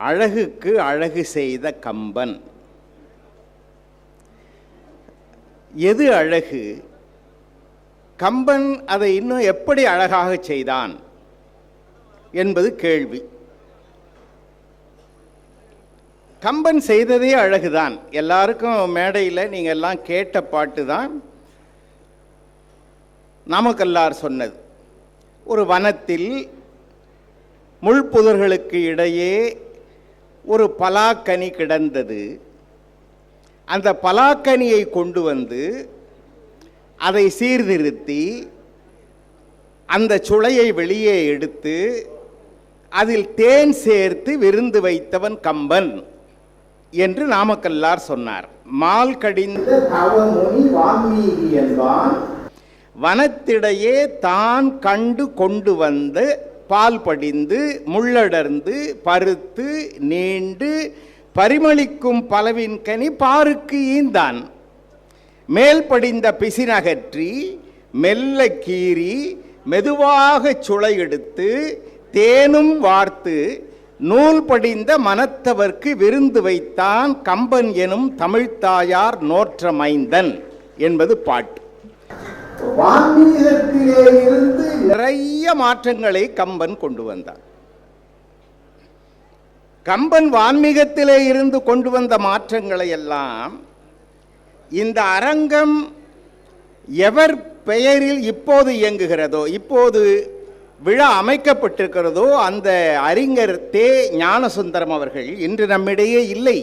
அழகுக்கு அழகு செய்த கம்பன். எது அழகு? கம்பன் அதை இன்னும் எப்படி அழகாக செய்தான் என்பது கேள்வி. கம்பன் செய்ததே அழகுதான். எல்லாருக்கும் மேடையில் நீங்கள் எல்லாம் கேட்ட பாட்டு தான் நாமக்கல்லார் சொன்னது. ஒரு வனத்தில் முள்புதர்களுக்கு இடையே ஒரு பலாக்கனி கிடந்தது. அந்த பலாக்கனியை கொண்டு வந்து அதை சீர்திருத்தி அந்த சுளையை வெளியே எடுத்து அதில் தேன் சேர்த்து விருந்து வைத்தவன் கம்பன் என்று நாமக்கல்லார் சொன்னார். மால் கடிந்த தவமுனி வால்மீகி என்பான் வனத்திடையே தான் கண்டு கொண்டு வந்து பால் படிந்து முள்ளடர்ந்து பருத்து நீண்டு பரிமளிக்கும் பலவின் கனி பாருக்கு ஈந்தான். மேல் படிந்த பிசினகற்றி மெல்ல கீறி மெதுவாக சுளை எடுத்து தேனும் வார்த்து நூல் படிந்த மனத்தவர்க்கு விருந்து வைத்தான் கம்பன் எனும் தமிழ்த்தாயார் நோற்ற மைந்தன் என்பது பாட்டு. வான்மீகத்திலே இருந்து நிறைய மாற்றங்களை கம்பன் கொண்டு வந்தான். கம்பன் வான்மீகத்திலே இருந்து கொண்டு வந்த மாற்றங்களை எல்லாம் இந்த அரங்கம் எவர் பெயரில் இப்போது இயங்குகிறதோ, இப்போது விழா அமைக்கப்பட்டிருக்கிறதோ, அந்த அறிஞர் தே ஞானசுந்தரம் அவர்கள் இன்று நம்மிடையே இல்லை.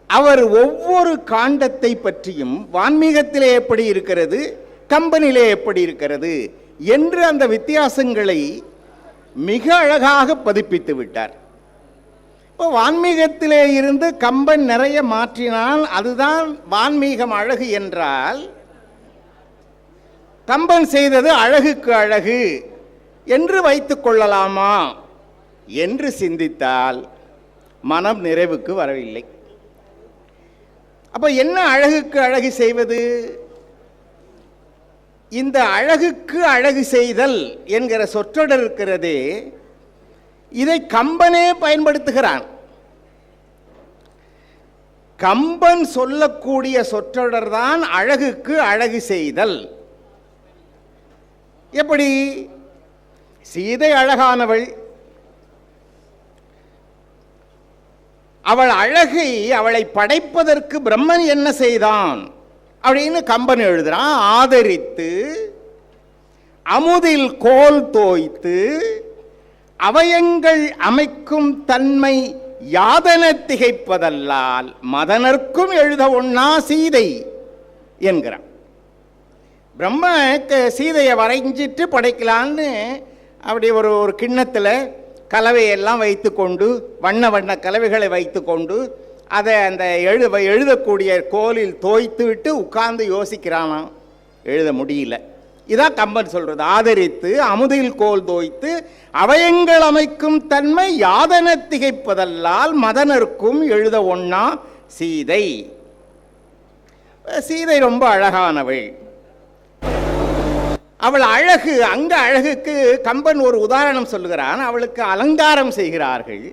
அவர் ஒவ்வொரு காண்டத்தை பற்றியும் வான்மீகத்திலே எப்படி இருக்கிறது, கம்பனிலே எப்படி இருக்கிறது என்று அந்த வித்தியாசங்களை மிக அழகாக பதிப்பித்து விட்டார். இப்போ வான்மீகத்திலே இருந்து கம்பன் நிறைய மாற்றினால் அதுதான் வான்மீகம் அழகு என்றால், கம்பன் செய்தது அழகுக்கு அழகு என்று வைத்துக் கொள்ளலாமா என்று சிந்தித்தால் மனம் நிறைவுக்கு வரவில்லை. அப்ப என்ன அழகுக்கு அழகு செய்வது? இந்த அழகுக்கு அழகு செய்தல் என்கிற சொற்றொடர் இருக்கிறதே, இதை கம்பனே பயன்படுத்துகிறான். கம்பன் சொல்லக்கூடிய சொற்றொடர் தான் அழகுக்கு அழகு செய்தல். எப்படி? சீதை அழகானவள், அவள் அழகை அவளை படைப்பதற்கு பிரம்மன் என்ன செய்தான் அப்படின்னு கம்பன் எழுதுறான். ஆதரித்து அமுதில் கோல் தோய்த்து அவயங்கள் அமைக்கும் தன்மை யாதன திகைப்பதல்லால் மதனர்க்கும் எழுத ஒண்ணா சீதை என்கிறான். பிரம்ம சீதையை வரைஞ்சிட்டு படைக்கலான்னு அப்படி ஒரு கிண்ணத்தில் கலவையெல்லாம் வைத்து கொண்டு, வண்ண வண்ண கலவைகளை வைத்து கொண்டு அதை அந்த எழுதக்கூடிய கோலில் தோய்த்து விட்டு உட்கார்ந்து யோசிக்கிறானாம். எழுத முடியல. இதான் கம்பன் சொல்றது. ஆதரித்து அமுதில் கோல் தோய்த்து அவயங்கள் அமைக்கும் தன்மை யாதன திகைப்பதல்லால் மதனர்க்கும் எழுத ஒண்ணா சீதை. சீதை ரொம்ப அழகானவள். அவள் அழகு, அங்க அழகுக்கு கம்பன் ஒரு உதாரணம் சொல்லுகிறான். அவளுக்கு அலங்காரம் செய்கிறார்கள்.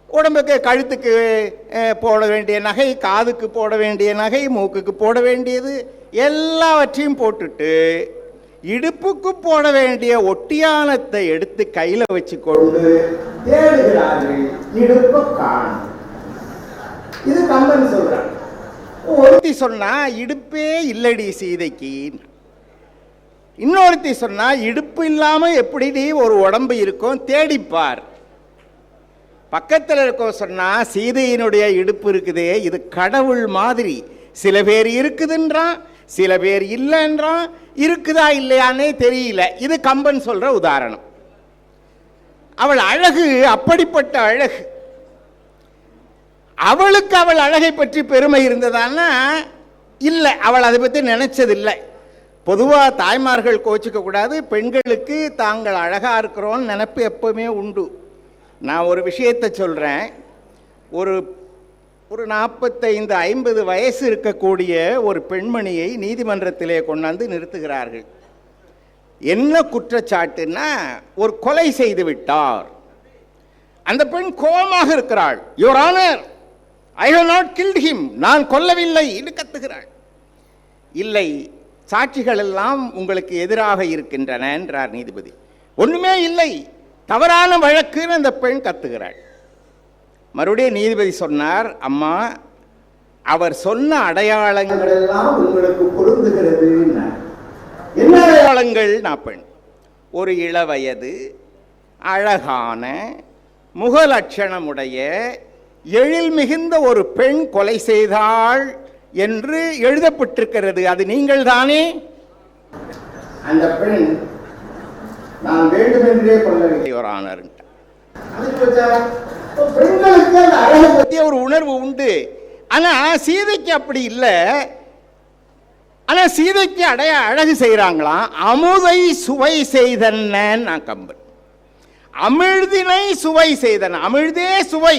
உடம்புக்கு கழுத்துக்கு போட வேண்டிய நகை, காதுக்கு போட வேண்டிய நகை, மூக்குக்கு போட வேண்டியது எல்லாவற்றையும் போட்டுட்டு இடுப்புக்கு போட வேண்டிய ஒட்டியானத்தை எடுத்து கையில வச்சு கொண்டு தேடுகிறார்கள். இடுப்பை காணும். இது கம்பன் சொல்றான். ஒருத்தி சொன்னா இடுப்பே இல்லடி சீதைக்கு, இன்னொருத்தி சொன்னா இடுப்பு இல்லாம எப்படி ஒரு உடம்பு இருக்கும் தேடிப்பார். பக்கத்தில் இருக்க சொன்னா சீதையினுடைய இடுப்பு இருக்குதே, இது கடவுள் மாதிரி. சில பேர் இருக்குதுன்றான், சில பேர் இல்லைன்றான், இருக்குதா இல்லையானே தெரியல. இது கம்பன் சொல்ற உதாரணம். அவள் அழகு அப்படிப்பட்ட அழகு. அவளுக்கு அவள் அழகை பற்றி பெருமை இருந்ததான்னா இல்லை, அவள் அதை பற்றி நினைச்சதில்லை. பொதுவாக தாய்மார்கள் கோச்சிக்க கூடாது. பெண்களுக்கு தாங்கள் அழகாக இருக்கிறோன்னு நினைப்பு எப்பவுமே உண்டு. நான் ஒரு விஷயத்தை சொல்கிறேன். ஒரு 45-50 வயசு இருக்கக்கூடிய ஒரு பெண்மணியை நீதிமன்றத்திலே கொண்டாந்து நிறுத்துகிறார்கள். என்ன குற்றச்சாட்டுன்னா, ஒரு கொலை செய்து விட்டார். அந்த பெண் கோபமாக இருக்கிறாள். Your honour, I have not killed him, நான் கொல்லவில்லை என்று கத்துகிறாள். இல்லை, சாட்சிகள் எல்லாம் உங்களுக்கு எதிராக இருக்கின்றன என்றார் நீதிபதி. ஒண்ணுமே இல்லை, தவறான வழக்குன்னு அந்த பெண் கத்துகிறாள். மறுபடியும் நீதிபதி சொன்னார், அம்மா, அவர் சொன்ன அடையாளங்கள் எல்லாம் உங்களுக்கு பொருந்துகிறது. என்ன அடையாளங்கள்? நான் பெண், ஒரு இளவயது, அழகான, முகலட்சணமுடைய, எழில் மிகுந்த ஒரு பெண் கொலை செய்தாள் என்று எழுதப்பட்டிருக்கிறது. அது நீங்கள் தானே? அந்த பெண், நான் வேண்டுமென்றே கொள்ளவில்லை யுவர் ஆனர். பெண்களுக்கு அந்த அழகு பற்றிய ஒரு உணர்வு உண்டு. ஆனா சீதைக்கு அப்படி இல்லை. ஆனா சீதைக்கு அழகு செய்யறாங்களாம். அமுதை சுவை செய்தன நான் கம்பன், அமிழ்தினை சுவை செய்தன. அமிழ்தே சுவை,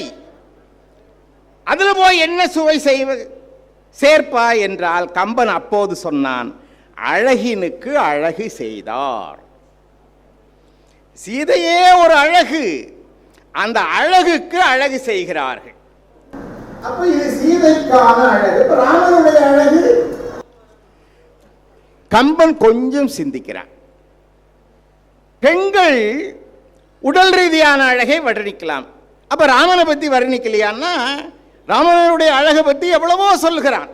அதுல போய் என்ன சுவை செய்வது சேர்ப்பா என்றால் கம்பன் அப்போது சொன்னான், அழகினுக்கு அழகு செய்தார். சீதையே ஒரு அழகு, அந்த அழகுக்கு அழகு செய்கிறார்கள். அப்ப இது சீதைக்கான அழகு. ராமனுடைய அழகு கம்பன் கொஞ்சம் சிந்திக்கிறான். பெண்கள் உடல் ரீதியான அழகை வர்ணிக்கலாம், அப்ப ராமனை பத்தி வர்ணிக்கலையான்னா ராமனுடைய அழகை பத்தி எவ்வளவோ சொல்கிறான்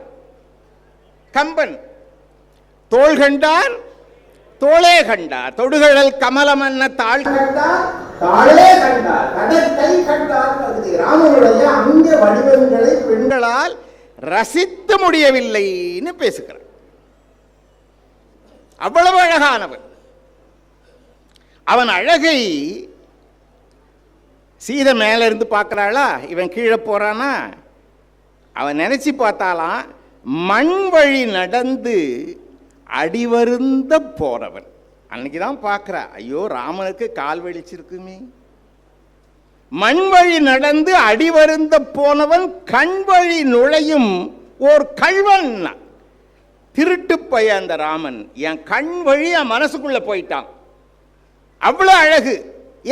கம்பன். தோள் கண்டார் தோளே கண்டார், தொடுகழல் கமலம் என்ன தாழ் கண்டார் தாளே கண்டார், கடற்கை கண்டார். ராமனுடைய அங்க வடிவங்களை பெண்களால் ரசித்த முடியவில்லைன்னு பேசுகிறார். அவ்வளவு அழகானவன். அவன் அழகை சீதை மேல இருந்து பார்க்கிறாளா, இவன் கீழே போறானா, அவன் நினைச்சு பார்த்தாலாம், மண் வழி நடந்து அடிவருந்த போறவன். அன்னைக்குதான் பார்க்கிறா, ஐயோ ராமனுக்கு கால் வெளிச்சிருக்குமே. மண் வழி நடந்து அடிவருந்த போனவன் கண் வழி நுழையும் ஓர் கள்வன். திருட்டு பைய அந்த ராமன் என் கண் வழி என் மனசுக்குள்ள போயிட்டான். அவ்வளவு அழகு.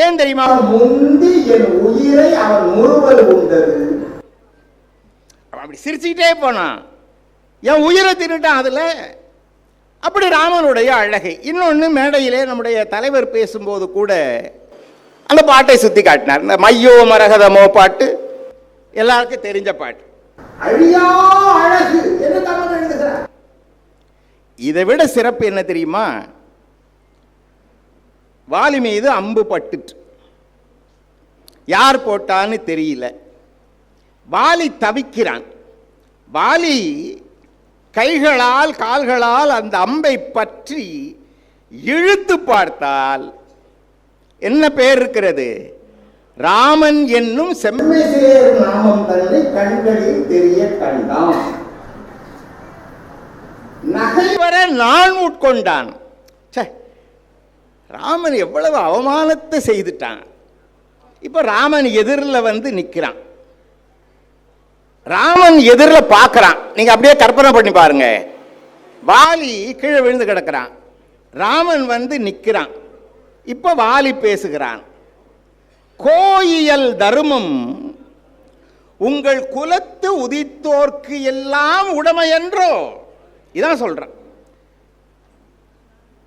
ஏன் தெரியுமா? முந்தி என் உயிரை அவன் முறுவல் உண்டது. அப்படி சிரிச்சுக்கிட்டே போனான், என் உயிரை தின்னுட்டான் அதுல. அப்படி ராமனுடைய அழகை. இன்னொன்னு, மேடையிலே நம்முடைய தலைவர் பேசும்போது கூட அந்த பாட்டை சுத்தி காட்டினார். இந்த மையோ மரகதமோ பாட்டு எல்லாருக்கும் தெரிஞ்ச பாட்டு. அழியா அழகு என்று தமிழ் எழுதுகிறார். இதை விட சிறப்பு என்ன தெரியுமா? வாலி மீது அம்பு பட்டுட்டு யார் போட்டான்னு தெரியல. வாலி தவிக்கிறான். வாலி கைகளால் கால்களால் அந்த அம்பை பற்றி இழுத்து பார்த்தால் என்ன பெயர் இருக்கிறது? ராமன் என்னும் செம்மை சேர் நாமம் தன்னை கண்களில் தெரிய கண்டான். நகை வர நான் உட்கொண்டான். ராமன் எவ்வளவு அவமானத்தை செய்துட்டான். இப்ப ராமன் எதிரில் வந்து நிற்கிறான். ராமன் எதிரில் பார்க்கிறான். நீங்க அப்படியே கற்பனை பண்ணி பாருங்க. வாலி கீழே விழுந்து கிடக்கிறான், ராமன் வந்து நிற்கிறான். இப்ப வாலி பேசுகிறான். கோயியல் தருமம் உங்கள் குலத்து உதித்தோர்க்கு எல்லாம் உடைமை என்றோ. இதான் சொல்றான்.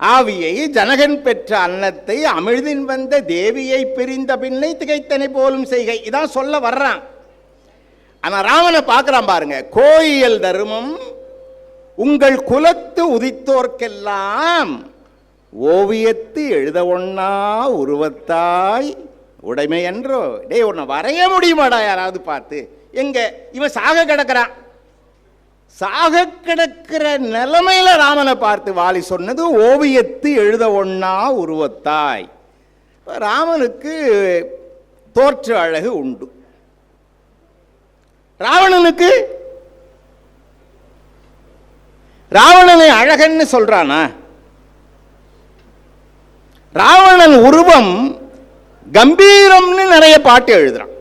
ஆவியை ஜனகன் பெற்ற அன்னத்தை அமிழ்தின் வந்த தேவியை பிரிந்த பின்னை திகைத்தனை போலும் செய்கை. இதான் சொல்ல வர்றான். ஆனா ராமனை பார்க்கிறான் பாருங்க. கோயியல் தருமம் உங்கள் குலத்து உதித்தோர்க்கெல்லாம் ஓவியத்து எழுத ஒண்ணா உருவத்தாய் உடைமை என்றோ. டே, உன்னை வரைய முடியுமாடா யாராவது பார்த்து? எங்க இவன் சாக கிடக்கிறான். சாக கிடக்கிற நிலைமையில ராமனை பார்த்து வாலி சொன்னது ஓவியத்து எழுத ஒண்ணா உருவத்தாய். ராமனுக்கு தோற்ற அழகு உண்டு. ராவணனுக்கு ராவணனை அழகன்னு சொல்றானா? ராவணன் உருவம் கம்பீரம்னு நிறைய பாட்டு எழுதுறான்.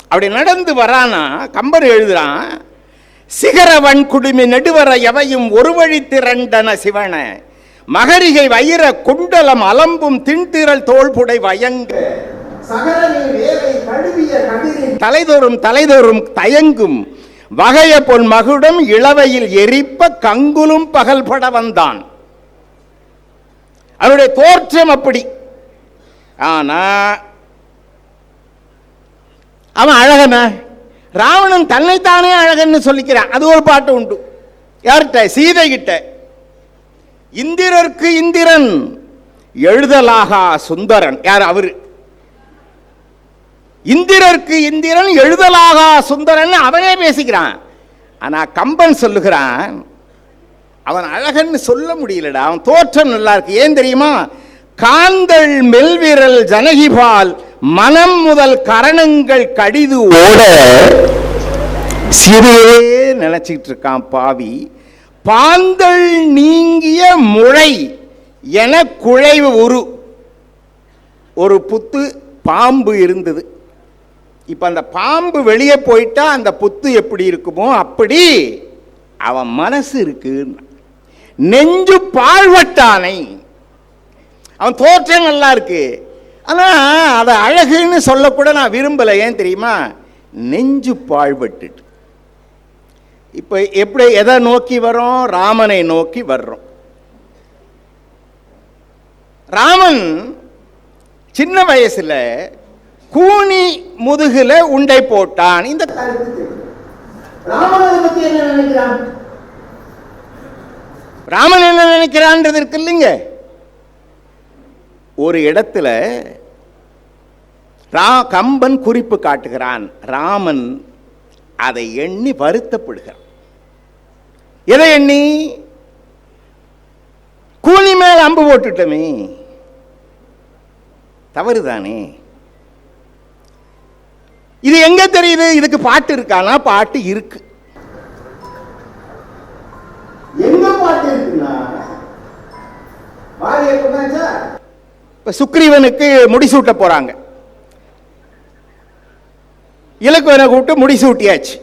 அப்படி நடந்து வரானா கம்பர் எழுதுறான். சிகரவன் குடுமி நெடுவர எவையும் ஒரு வழி திரண்டன சிவன மகரிகை வயிற குண்டலம் அலம்பும் திண்திரள் தோள்புடை வயங்க சகரனின் வேலை தலைதோறும் தலைதோறும் தயங்கும் வகைய பொன் மகுடம் இளவையில் எரிப்ப கங்குலும் பகல்பட வந்தான். அவருடைய தோற்றம் அப்படி. ஆனா அவன் அழகன. ராவணன் தன்னைத்தானே அழகன்னு சொல்லிக்கிறான். அது ஒரு பாட்டு உண்டு. யார்கிட்ட? சீதை கிட்ட. இந்திரருக்கு இந்திரன் எழுதலாகா சுந்தரன். யார்? அவரு. இந்திரருக்கு இந்திரன் எழுதலாகா சுந்தரன் அவனே பேசிக்கிறான். ஆனா கம்பன் சொல்லுகிறான், அவன் அழகன்னு சொல்ல முடியலடா, அவன் தோற்றம் நல்லா இருக்கு. ஏன் தெரியுமா? காந்தள் மெல்விரல் ஜனகிபால் மனம் முதல் கரணங்கள் கடிது ஓட சிறியே நினைச்சிட்டு இருக்கான் பாவி. பாந்தள் நீங்கிய முளை என குழைவு ஒரு புத்து பாம்பு இருந்தது. இப்ப அந்த பாம்பு வெளியே போயிட்டா அந்த புத்து எப்படி இருக்குமோ அப்படி அவன் மனசு இருக்கு. நெஞ்சு பாழ்வட்டானை. அவன் தோற்றம் நல்லா இருக்கு, ஆனா அதை அழகுன்னு சொல்லக்கூட நான் விரும்பல. ஏன் தெரியுமா? நெஞ்சு பாழ்பட்டு. இப்ப எப்படி எதை நோக்கி வரோம்? ராமனை நோக்கி வர்றோம். ராமன் சின்ன வயசுல கூனி முதுகுல உண்டை போட்டான். இந்த ராமன் என்ன நினைக்கிறான்றது இருக்கு இல்லைங்க. ஒரு இடத்துல கம்பன் குறிப்பு காட்டுகிறான். ராமன் அதை எண்ணி வருத்தப்படுகிறான். எதை எண்ணி? கூனி மேல் அம்பு போட்டுட்டமே, தவறுதானே. இது எங்க தெரியுது? இதுக்கு பாட்டு இருக்கானா? பாட்டு இருக்கு. எங்க பாட்டு இருக்குன்னா, இப்ப சுக்ரீவனுக்கு முடிசூட்ட போறாங்க. இலக்குவனை கூப்பிட்டு முடிசூட்டியாச்சு.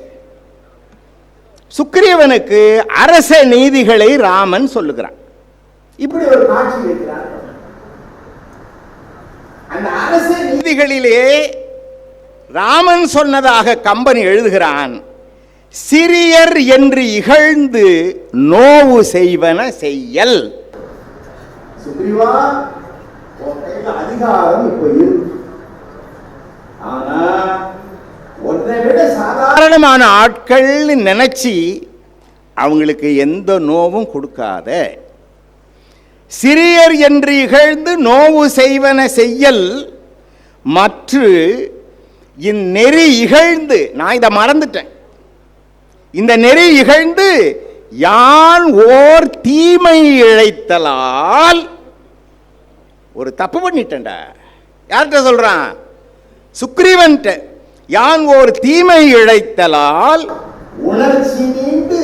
சுக்ரீவனுக்கு அரச நீதிகளை ராமன் சொல்லுகிறான். இப்படி ஒரு காட்சி இருக்கிறார். அந்த அரச நீதிகளிலே ராமன் சொன்னதாக கம்பன் எழுதுகிறான். சிறியர் என்று இகழ்ந்து நோவு செய்வன செய்யல். சுக்ரீவா, அதிகாரம் இப்ப இருக்கு, ஆனா ஒன்றை விட சாதாரணமான ஆட்கள் நினைச்சு அவங்களுக்கு எந்த நோவும் கொடுக்காத. சிறியர் என்று இகழ்ந்து நோவு செய்வன செய்யல் மற்ற இந்நெறி இகழ்ந்து, நான் இதை மறந்துட்டேன், இந்த நெறி இகழ்ந்து யான் ஓர் தீமை இழைத்தலால். ஒரு தப்பு பண்ணிட்டேன்டா. யார்கிட்ட சொல்றான்? சுக்ரீவன்ட்ட. யான் ஓர் தீமை இழைத்தலால் உணர்ச்சி நீண்டு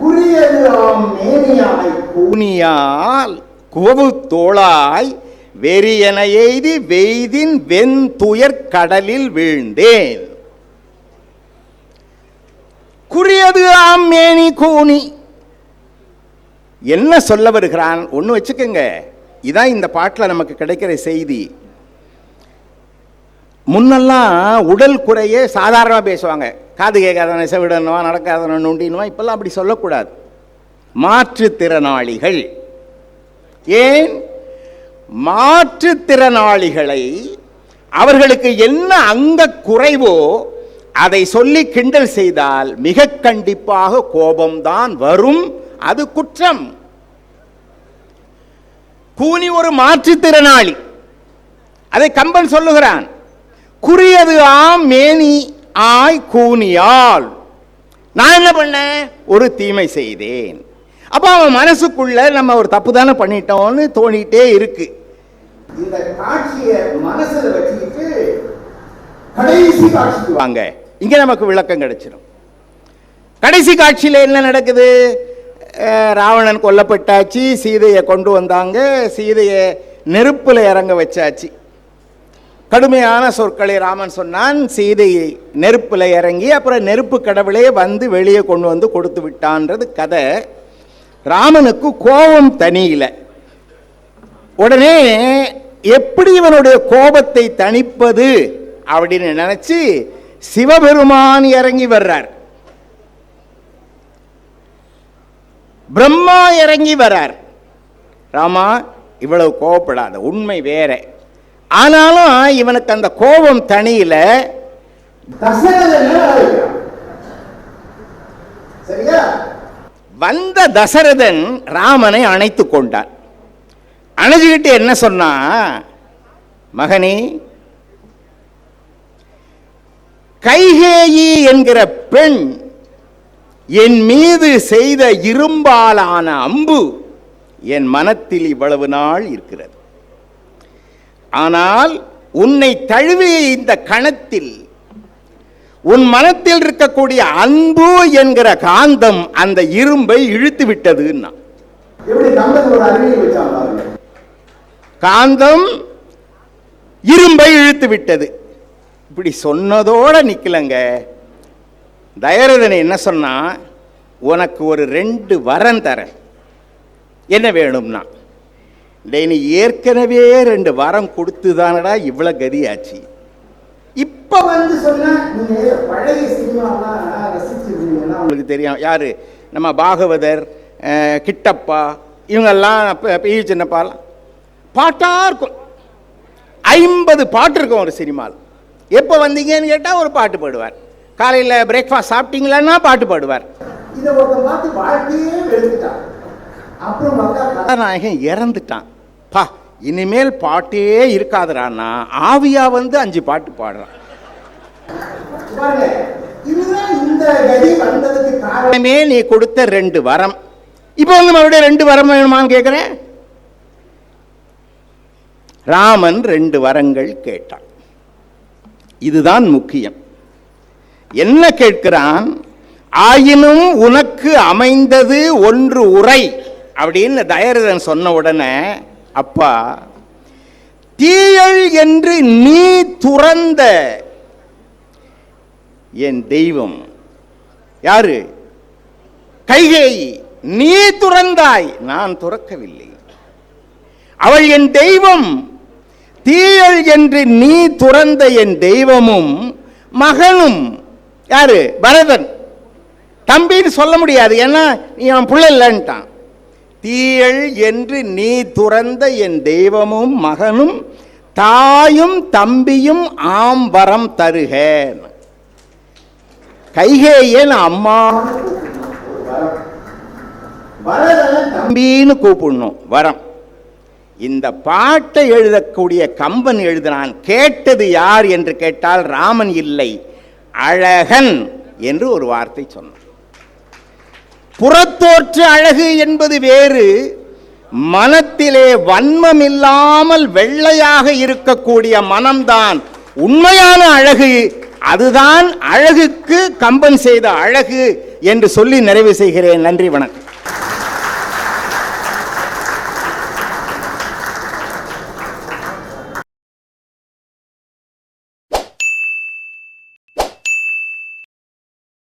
குறியது ஆம் மேனியாய் கூனியால் குவவு தோளாய் வெறியன எய்தி வெய்தின் வெண்துயர் கடலில் வீழ்ந்தேன். குறியது ஆம் மேனி கூனி. என்ன சொல்ல வருகிறான்? ஒண்ணு வச்சுக்கோங்க, இதான் இந்த பாட்டில் நமக்கு கிடைக்கிற செய்தி. முன்னெல்லாம் உடல் குறைய சாதாரணமாக பேசுவாங்க. காது கேட்காதவனை செவிடனுவா, நடக்காதவனை நுண்டினுவா. இப்பெல்லாம் அப்படி சொல்லக்கூடாது. மாற்றுத்திறனாளிகள். ஏன்? மாற்றுத்திறனாளிகளை அவர்களுக்கு என்ன அங்க குறைவோ அதை சொல்லி கிண்டல் செய்தால் மிக கண்டிப்பாக கோபம்தான் வரும். அது குற்றம். கூனி ஒரு மாற்றுத்திறனாளி. அதை கம்பன் சொல்லுகிறான். குறியது ஆம் மேனி ஆய் கூனியால். நான் என்ன பண்ணேன்? ஒரு தீமை செய்தேன். அப்ப அவன் மனசுக்குள்ள நம்ம ஒரு தப்பு தானே பண்ணிட்டோம்னு தோணிட்டே இருக்கு. இந்த காட்சியை மனசுல வச்சுக்கிட்டு கடைசி காட்சிக்கு வாங்க. இங்க நமக்கு விளக்கம் கிடைச்சிடும். கடைசி காட்சியில என்ன நடக்குது? ராவணன் கொல்லப்பட்டாச்சு, சீதையை கொண்டு வந்தாங்க, சீதையை நெருப்புல இறங்க வச்சாச்சு. கடுமையான சொற்களை ராமன் சொன்னான். சீதையை நெருப்புல இறங்கி அப்புறம் நெருப்பு கடவுளே வந்து வெளியே கொண்டு வந்து கொடுத்து விட்டான்றது கதை. ராமனுக்கு கோபம் தனியில. உடனே எப்படி இவனுடைய கோபத்தை தணிப்பது அப்படின்னு நினைச்சு சிவபெருமான் இறங்கி வர்றார், பிரம்மா இறங்கி வர்றார். ராமா, இவ்வளவு கோபப்படாத, உண்மை வேற. ஆனாலும் இவனுக்கு அந்த கோபம் தனியில. வந்த தசரதன் ராமனை அணைத்து கொண்டான். அணைஞ்சுக்கிட்டு என்ன சொன்னா, மகனே, கைகேயி என்கிற பெண் என் மீது செய்த இரும்பாலான அம்பு என் மனத்தில் இவ்வளவு நாள் இருக்கிறது. ஆனால் உன்னை தழுவிய இந்த கணத்தில் உன் மனத்தில் இருக்கக்கூடிய அன்பு என்கிற காந்தம் அந்த இரும்பை இழுத்து விட்டதுன்னா. காந்தம் இரும்பை இழுத்து விட்டது. இப்படி சொன்னதோட நிக்கலங்க. தயரதன் என்ன சொன்னா, உனக்கு ஒரு 2 வரம் தரேன், என்ன வேணும்னா. நீ ஏற்கனவே 2 வரம் கொடுத்துதானடா இவ்வளவு கதியாச்சு. இப்ப வந்து சொன்ன பழைய சினிமாலாம் ரசிச்சிருந்தீங்கன்னா உங்களுக்கு தெரியும். யாரு நம்ம பாகவதர், கிட்டப்பா, இவங்கெல்லாம் சின்னப்பாலாம் பாட்டா இருக்கும். 50 பாட்டு இருக்கும் ஒரு சினிமாவில். எப்போ வந்தீங்கன்னு கேட்டால் ஒரு பாட்டு பாடுவார். காலையில் பிரேக்ஃபாஸ்ட் சாப்பிட்டீங்களான்னா பாட்டு பாடுவார். இதை ஒரு பாட்டு வாழ்க்கையே எழுதிட்டான். அப்புறம் கதாநாயகன் இறந்துட்டான். பா, இனிமேல் பாட்டே இருக்காதுறான்னா ஆவியா வந்து 5 பாட்டு பாடுறான். இந்த கதி வந்ததுக்கு காரணமே நீ கொடுத்த 2 வரம். இப்போ வந்து மறுபடியும் 2 வரம் வேணுமான்னு கேட்கிறேன். ராமன் 2 வரங்கள் கேட்டான். இதுதான் முக்கியம். என்ன கேட்கிறான்? ஆயினும் உனக்கு அமைந்தது ஒன்று உரை அப்படின்னு தயரதன் சொன்ன உடனே, அப்பா, தீயள் என்று நீ துறந்த என் தெய்வம் யாரு? கைகேயி. நீ துறந்தாய், நான் துறக்கவில்லை. அவள் என் தெய்வம். தீயள் என்று நீ துறந்த என் தெய்வமும் மகனும் யாரு? பரதன். தம்பின்னு சொல்ல முடியாது, ஏன்னா நீ அவன் புள்ள இல்லைன்ட்டான். தீயள் என்று நீ துறந்த என் தெய்வமும் மகனும் தாயும் தம்பியும் ஆம்பரம் தருக. கைகேயன் அம்மா, தம்பின்னு கூப்பிடணும், வரம். இந்த பாட்டை எழுதக்கூடிய கம்பன் எழுதினான். கேட்டது யார் என்று கேட்டால் ராமன் இல்லை, அழகன் என்று ஒரு வார்த்தை சொன்னான். புறத்தோற்று அழகு என்பது வேறு, மனத்திலே வன்மம் இல்லாமல் வெள்ளையாக இருக்கக்கூடிய மனம்தான் உண்மையான அழகு. அதுதான் அழகுக்கு கம்பன் செய்த அழகு என்று சொல்லி நிறைவு செய்கிறேன். நன்றி, வணக்கம்.